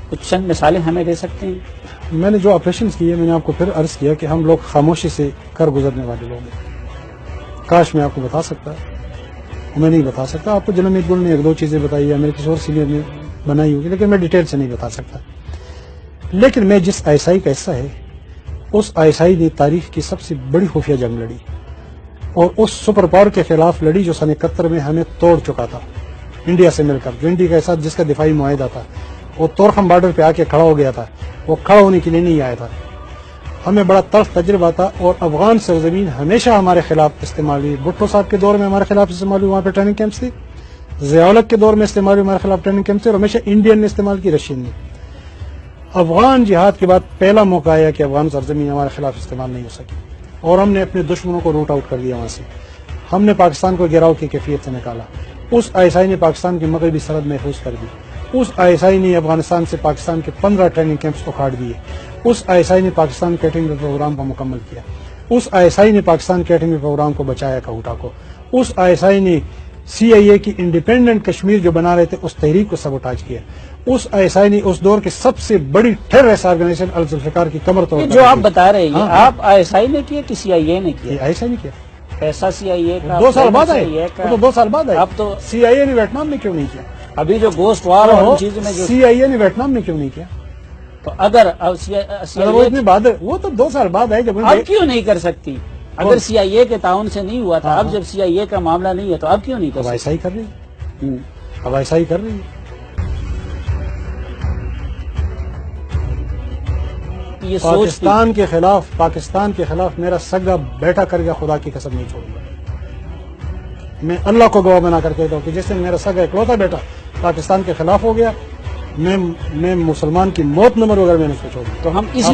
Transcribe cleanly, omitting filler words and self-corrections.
کچھ چند مثالیں ہمیں دے سکتے ہیں؟ میں نے جو آپریشنز کیے میں نے آپ کو پھر عرض کیا کہ ہم لوگ خاموشی سے کر گزرنے والے لوگ ہیں. کاش میں آپ کو بتا سکتا، میں نہیں بتا سکتا. آپ کو جناب میت گل نے ایک دو چیزیں بتائی ہے، میرے کسی اور سینئر نے بنائی ہوگی، لیکن میں ڈیٹیل سے نہیں بتا سکتا. لیکن میں جس ISI کا حصہ ہے، اس ISI نے تاریخ کی سب سے بڑی خفیہ جنگ لڑی اور اس سپر پاور کے خلاف لڑی جو سن 71 میں ہمیں توڑ چکا تھا انڈیا سے مل کر، جو انڈیا کے ساتھ جس کا دفاعی معاہدہ تھا. وہ تورخم بارڈر پہ آ کے کھڑا ہو گیا تھا، وہ کھڑا ہونے کے لیے نہیں آیا تھا. ہمیں بڑا تلخ تجربہ تھا اور افغان سرزمین ہمیشہ ہمارے خلاف استعمال ہوئی. بھٹو صاحب کے دور میں ہمارے خلاف استعمال ہوئی، وہاں پہ ٹریننگ کیمپس تھے. ضیاء الحق کے دور میں استعمال ہوئی، ہمارے خلاف ٹریننگ کیمپس تھے، اور ہمیشہ انڈین نے استعمال کی، رشین نے. افغان جہاد کے بعد پہلا موقع آیا کہ افغان سرزمین ہمارے خلاف استعمال نہیں ہو سکی اور ہم نے اپنے دشمنوں کو روٹ آؤٹ کر دیا. وہاں سے ہم نے پاکستان کو گراؤ کی کیفیت سے نکالا. اس ISI نے پاکستان کی مغربی سرحد محفوظ کر دی. اس ISI نے افغانستان سے پاکستان کے 15 ٹریننگ کیمپس اکھاڑ دیے. اس ISI نے پاکستان کیٹرنگ پروگرام کو مکمل کیا. اس ISI نے پاکستان کیٹرنگ پروگرام کو بچایا کہوٹا کو. اس ISI نے CIA کی انڈیپینڈنٹ کشمیر جو بنا رہے تھے اس تحریک کو سبوٹاج کیا. اس ISI نے اس دور کی سب سے بڑی ٹیررسٹ آرگنائزیشن الذوالفقار کی کمر توڑ جو آپ بتا رہے ہیں آپ ISI نے کیا کہ CIA نے کیا؟ ISI نے کیا. پیسہ CIA کا 2 سال بعد آئے، وہ تو 2 سال بعد آئے. اب تو CIA نے ویتنام میں کیوں نہیں کیا؟ ابھی جو گوشت وار اور چیزوں میں جو CIA نے ویتنام میں کیوں نہیں کیا؟ تو اگر وہ اتنے بعد، وہ تو 2 سال بعد آئے. جب اب کیوں نہیں کر سکتی؟ اگر CIA کے تعاون سے نہیں ہوا تھا، اب جب CIA کا معاملہ نہیں ہے تو اب کیوں نہیں کر سکتی؟ ISI کر رہی ہے، اب ISI کر رہی ہے. پاکستان کے خلاف میرا سگا بیٹا کر گیا، خدا کی قسم نہیں چھوڑوں گا. میں اللہ کو گواہ بنا کر کہتا ہوں کہ جس دن میرا سگا اکلوتا بیٹا پاکستان کے خلاف ہو گیا، میں مسلمان کی موت نہ مروں اگر میں نے اس کو چھوڑ دیا. تو ہم اس